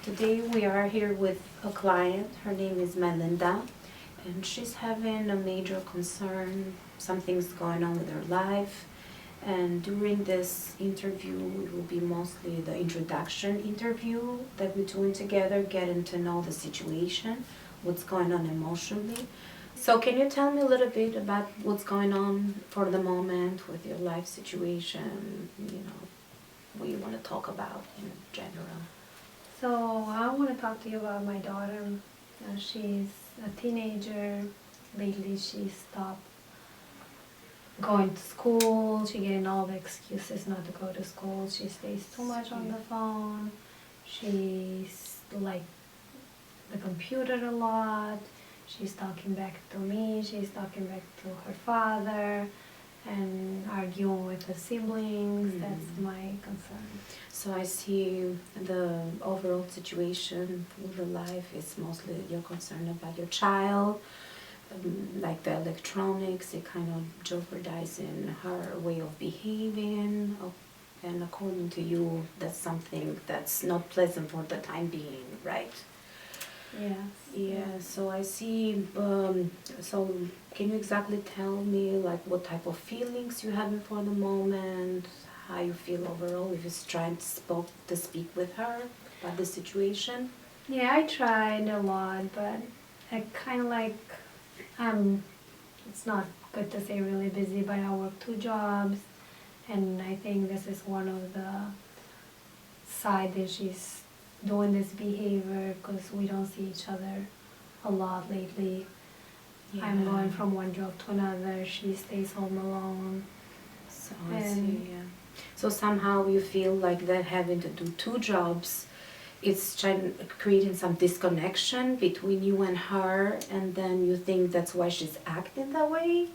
Today we are here with a client. Her name is Melinda, and she's having a major concern. Something's going on with her life. And during this interview, it will be mostly the introduction interview that we're doing together, getting to know the situation, what's going on emotionally. So can you tell me a little bit about what's going on for the moment with your life situation, what you want to talk about in general? So I want to talk to you about my daughter. She's a teenager. Lately she stopped going to school. She getting all the excuses not to go to school. She stays too much on the phone. She's like the computer a lot. She's talking back to me. She's talking back to her father and arguing with her siblings. That's my concern. So I see the overall situation with the life is mostly you're concerned about your child, like the electronics, it kind of jeopardizing her way of behaving, and according to you, that's something that's not pleasant for the time being, right? Yes. Yeah, so I see, so can you exactly tell me like what type of feelings you having for the moment, how you feel overall, if you're trying to speak with her about the situation? Yeah, I tried a lot, but I kind of like, it's not good to say really busy, but I work 2 jobs, and I think this is one of the side that she's doing this behavior because we don't see each other a lot lately. I'm going from one job to another. She stays home alone. So I see, yeah. So somehow you feel like that having to do 2 jobs, it's creating some disconnection between you and her, and then you think that's why she's acting that way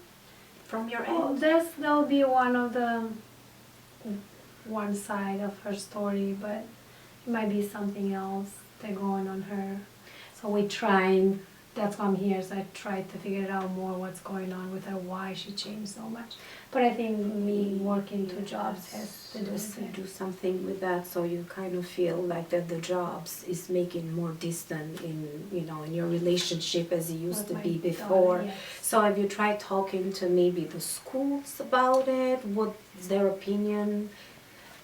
from your Well, end? that'll be one side of her story, but it might be something else that going on her. So we trying. That's why I'm here. So I tried to figure it out more what's going on with her, why she changed so much. But I think me working 2 jobs has to do with it. Do something with that, so you kind of feel like that the jobs is making more distant in your relationship as it used With to be my before. daughter, yes. So have you tried talking to maybe the schools about it? What's their opinion?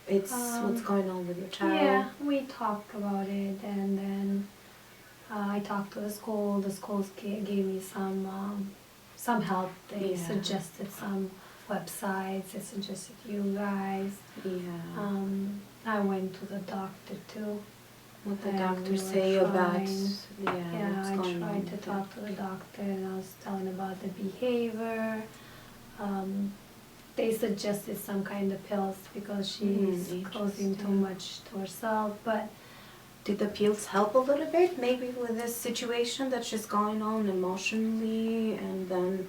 It's what's going on with your child? Yeah, we talked about it, and then I talked to the school. The schools gave me some help. They Yeah. suggested some websites. They suggested you guys. Yeah. I went to the doctor too. What the and doctor we were say about trying. Yeah, what's I going on tried to with talk to the doctor, and I was telling about the behavior. They suggested some kind of pills because she's closing too interesting. much to herself, but Did the pills help a little bit, maybe with this situation that she's going on emotionally, and then,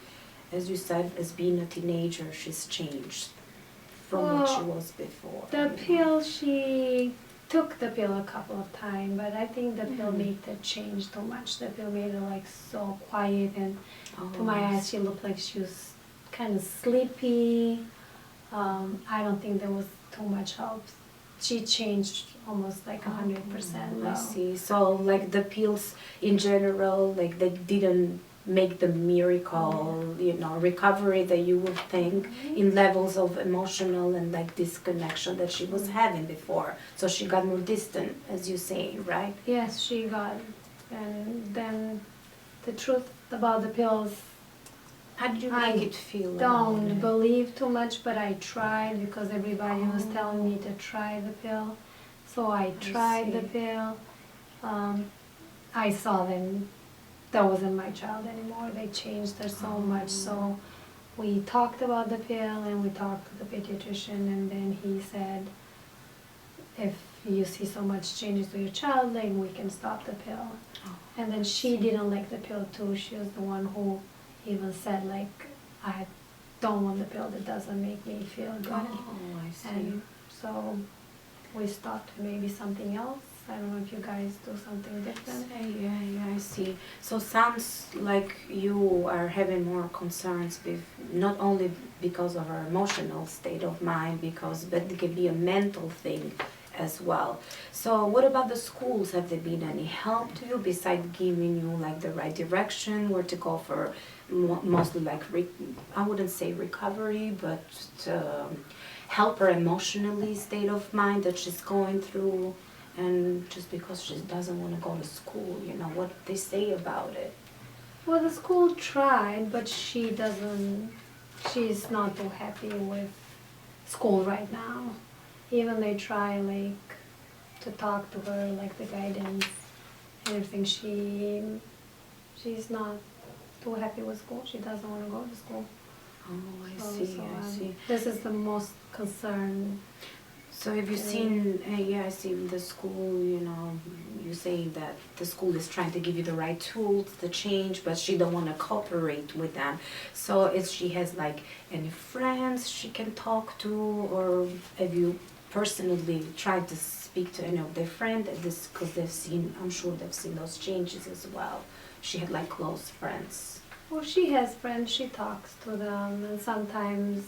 as you said, as being a teenager, she's changed from what she was before? the pill, she took the pill a couple of times, but I think the pill made her change too much. The pill made her like so quiet, and to my eyes she looked like she was kind of sleepy. I don't think there was too much help. She changed almost like 100%. I see. So, like the pills in general, like they didn't make the miracle, recovery that you would think in levels of emotional and like disconnection that she was having before. So she got more distant, as you say, right? Yes, she got, and then the truth about the pills, How did you I make it feel? don't about it? believe too much, but I tried because everybody was telling me to try the pill. So I tried the see. pill. I saw them, that wasn't my child anymore. They changed her so much. So we talked about the pill, and we talked to the pediatrician, and then he said, if you see so much changes to your child, then we can stop the pill. And then she didn't like the pill too. She was the one who even said, like, I don't want the pill, that doesn't make me feel good. Oh, I see. And so we stopped maybe something else. I don't know if you guys do something different. Yeah, I see. So sounds like you are having more concerns with not only because of our emotional state of mind, but it can be a mental thing as well. So what about the schools? Have they been any help to you besides giving you like the right direction, where to go for mostly like I wouldn't say recovery, but help her emotionally state of mind that she's going through, and just because she doesn't want to go to school, you know, what they say about it. Well, the school tried, but she's not too happy with school right now. Even they try like to talk to her, like the guidance and everything. She's not too happy with school. She doesn't want to go to school. Oh, I So, see, I see. This is the most concern. So have you seen, yeah, I see in the school, you know, you say that the school is trying to give you the right tools to change, but she don't want to cooperate with them. So if she has like any friends she can talk to, or have you personally tried to speak to any of their friends? This, because they've seen, I'm sure they've seen those changes as well. She had like close friends. Well, she has friends. She talks to them, and sometimes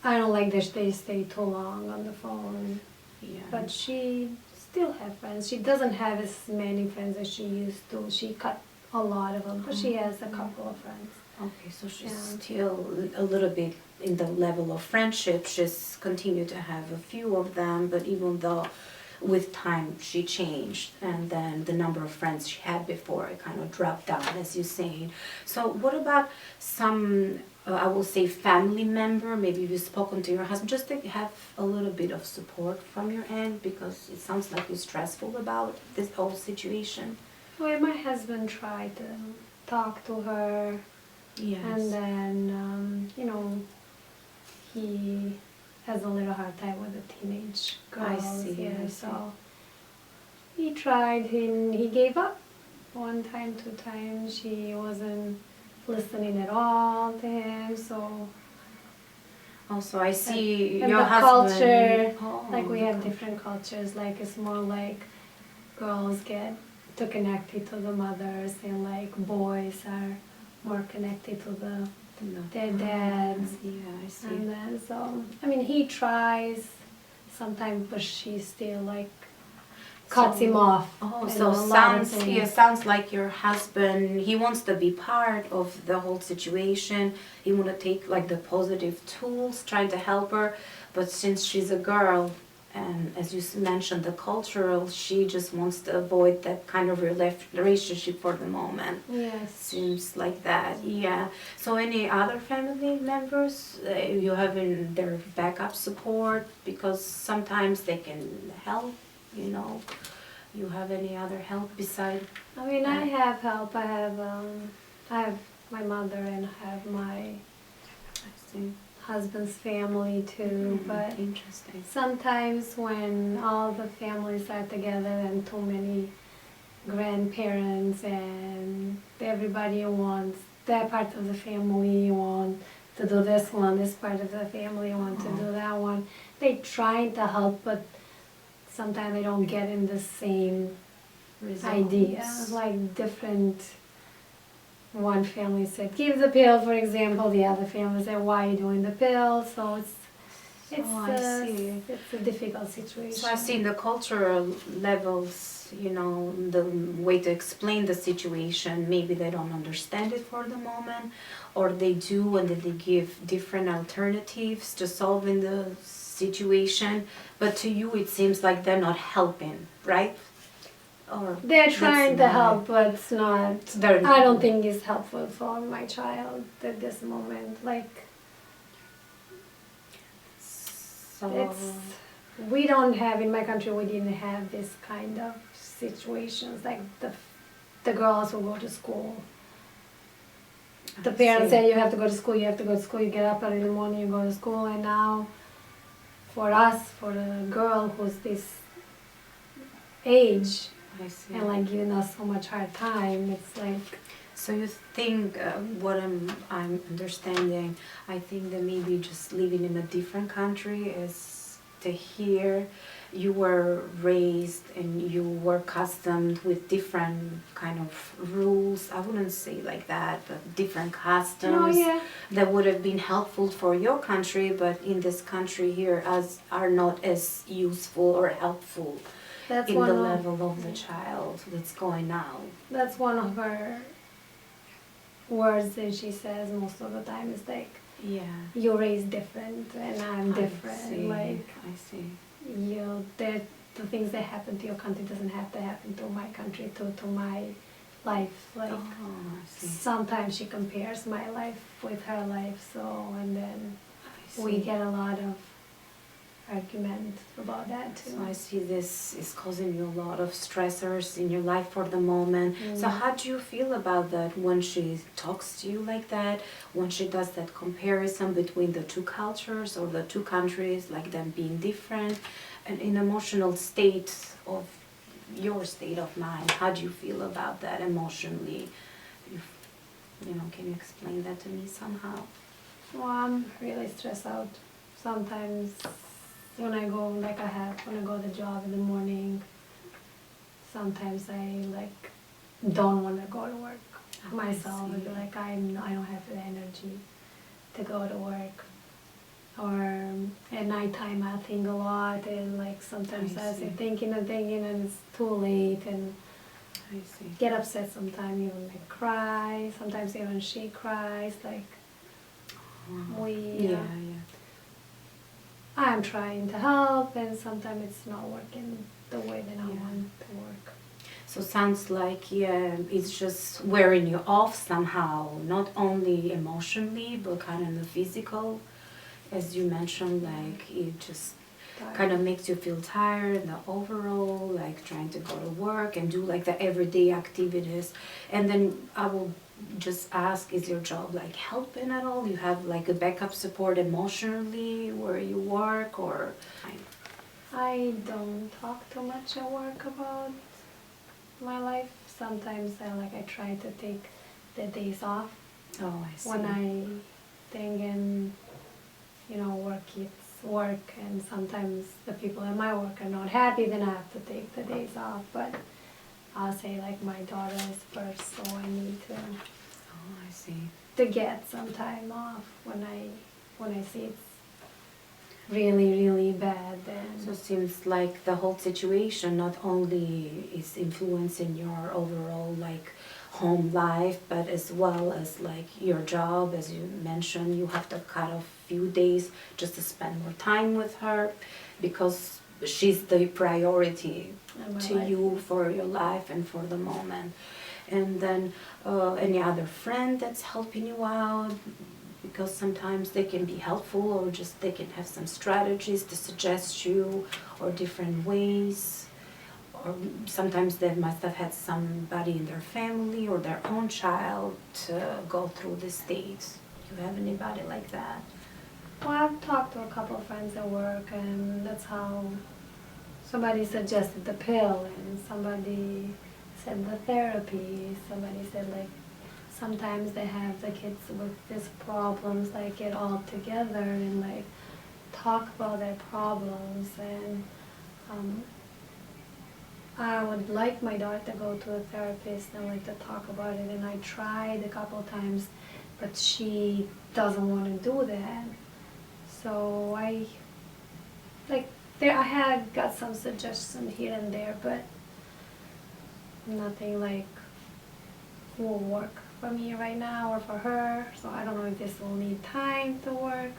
I don't like that they stay too long on the phone. Yeah. But she still has friends. She doesn't have as many friends as she used to. She cut a lot of them, but she has a couple of friends. Okay, so she's Yeah. still a little bit in the level of friendship. She's continued to have a few of them, but even though with time she changed, and then the number of friends she had before it kind of dropped down, as you're saying. So what about some, I will say, family member? Maybe you've spoken to your husband just to have a little bit of support from your end, because it sounds like you're stressful about this whole situation. Well, my husband tried to talk to her, Yes. and then, he has a little hard time with the teenage girls. I see. So he tried, and he gave up. One time, 2 times, she wasn't listening at all to him. So Also, I see and your the husband. culture, Oh, like we the have culture. different cultures. Like it's more like girls get too connected to the mothers, and like boys are more connected to their dads. Yeah, I see. And then so I mean he tries sometimes, but she still like cuts him off. Oh, in so a lot of sounds things. sounds like your husband, he wants to be part of the whole situation. He want to take like the positive tools, trying to help her, but since she's a girl, and as you mentioned, the cultural, she just wants to avoid that kind of relationship for the moment. Yes. Seems like that, yeah. So any other family members you have in their backup support, because sometimes they can help, you know. You have any other help beside? I mean I have help. I have my mother, and I have my I see. husband's family too. But Interesting. sometimes when all the families are together and too many grandparents, and everybody wants that part of the family want to do this one, this part of the family want to do that one. They try to help, but sometimes they don't get in the same idea. Like different, one family said give the pill, for example, the other family said why are you doing the pill. So it's I see. it's a difficult situation. So I've seen the cultural levels, you know, the way to explain the situation. Maybe they don't understand it for the moment, or they do, and then they give different alternatives to solving the situation. But to you, it seems like they're not helping, right? Or They're trying to that's help, but it's not. They're- I don't think it's helpful for my child at this moment. Like So we don't have in my country. We didn't have this kind of situations like the girls who go to school. The parents say you have to go to school. You have to go to school. You get up early in the morning. You go to school. And now, for us, for a girl who's this age, I see. and like giving us so much hard time, it's like. So you think what I'm understanding? I think that maybe just living in a different country is to hear. You were raised and you were accustomed with different kind of rules. I wouldn't say like that, but different customs that would have been helpful for your country, but in this country here as are not as useful or helpful That's in one the of, level of the child that's going now. That's one of her words that she says most of the time is like, Yeah. you're raised different and I'm different. I see. Like, I see. the things that happen to your country doesn't have to happen to my country, to my life. Like, I see. sometimes she compares my life with her life, so, and then I we see. get a lot of argument about that too. So I see this is causing you a lot of stressors in your life for the moment. So how do you feel about that when she talks to you like that? When she does that comparison between the two cultures or the two countries, like them being different, and in emotional state of your state of mind, how do you feel about that emotionally? You know, can you explain that to me somehow? Well, I'm really stressed out. Sometimes when I go, like when I go to the job in the morning, sometimes I like don't want to go to work myself. I'd be like, I don't have the energy to go to work. Or at nighttime I think a lot, and like sometimes I say thinking and it's too late, and I see. get upset sometimes, even like cry. Sometimes even she cries. Like Yeah. I'm trying to help, and sometimes it's not working the way that I want to work. So sounds like it's just wearing you off somehow, not only emotionally but kind of the physical, as you mentioned. Like it just kind of makes you feel tired, the overall, like trying to go to work and do like the everyday activities. And then I will just ask, is your job like helping at all? You have like a backup support emotionally where you work, or? I don't talk too much at work about my life. Sometimes I try to take the days off. Oh, I see. When I think and work it's work, and sometimes the people at my work are not happy, then I have to take the days off. But I'll say like my daughter is first, so I need to. Oh, I see. To get some time off when I see it's really, really bad. Then So it seems like the whole situation not only is influencing your overall like home life, but as well as like your job. As you mentioned, you have to cut off few days just to spend more time with her, because she's the priority to you for your life and for the moment. And then any other friend that's helping you out, because sometimes they can be helpful, or just they can have some strategies to suggest you, or different ways. Or sometimes they must have had somebody in their family or their own child to go through this stage. Do you have anybody like that? Well, I've talked to a couple of friends at work, and that's how somebody suggested the pill, and somebody said the therapy. Somebody said like sometimes they have the kids with these problems, like get all together and like talk about their problems. And I would like my daughter to go to a therapist and like to talk about it, and I tried a couple of times, but she doesn't want to do that. So I had got some suggestions here and there, but nothing like will work for me right now or for her. So I don't know if this will need time to work.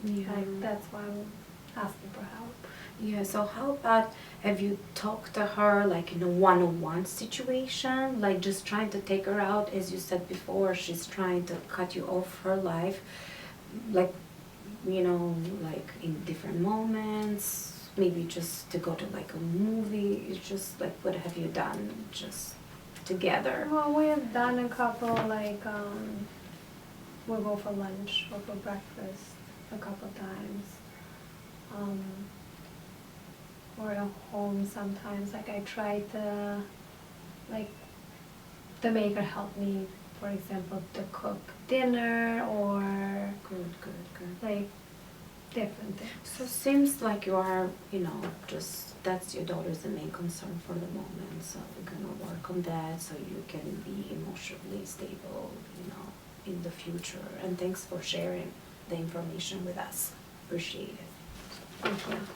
Yeah. Like that's why I'm asking for help. Yeah, so how about, have you talked to her like in a one-on-one situation, like just trying to take her out? As you said before, she's trying to cut you off her life, like, like in different moments, maybe just to go to like a movie. It's just like, what have you done just together? Well, we have done a couple, like we'll go for lunch or for breakfast a couple times. Or at home sometimes, like I try to make her help me, for example, to cook dinner, or Good. like different things. So it seems like you are, just, that's your daughter's the main concern for the moment, so we're gonna work on that so you can be emotionally stable, in the future. And thanks for sharing the information with us. Appreciate it. Thank you.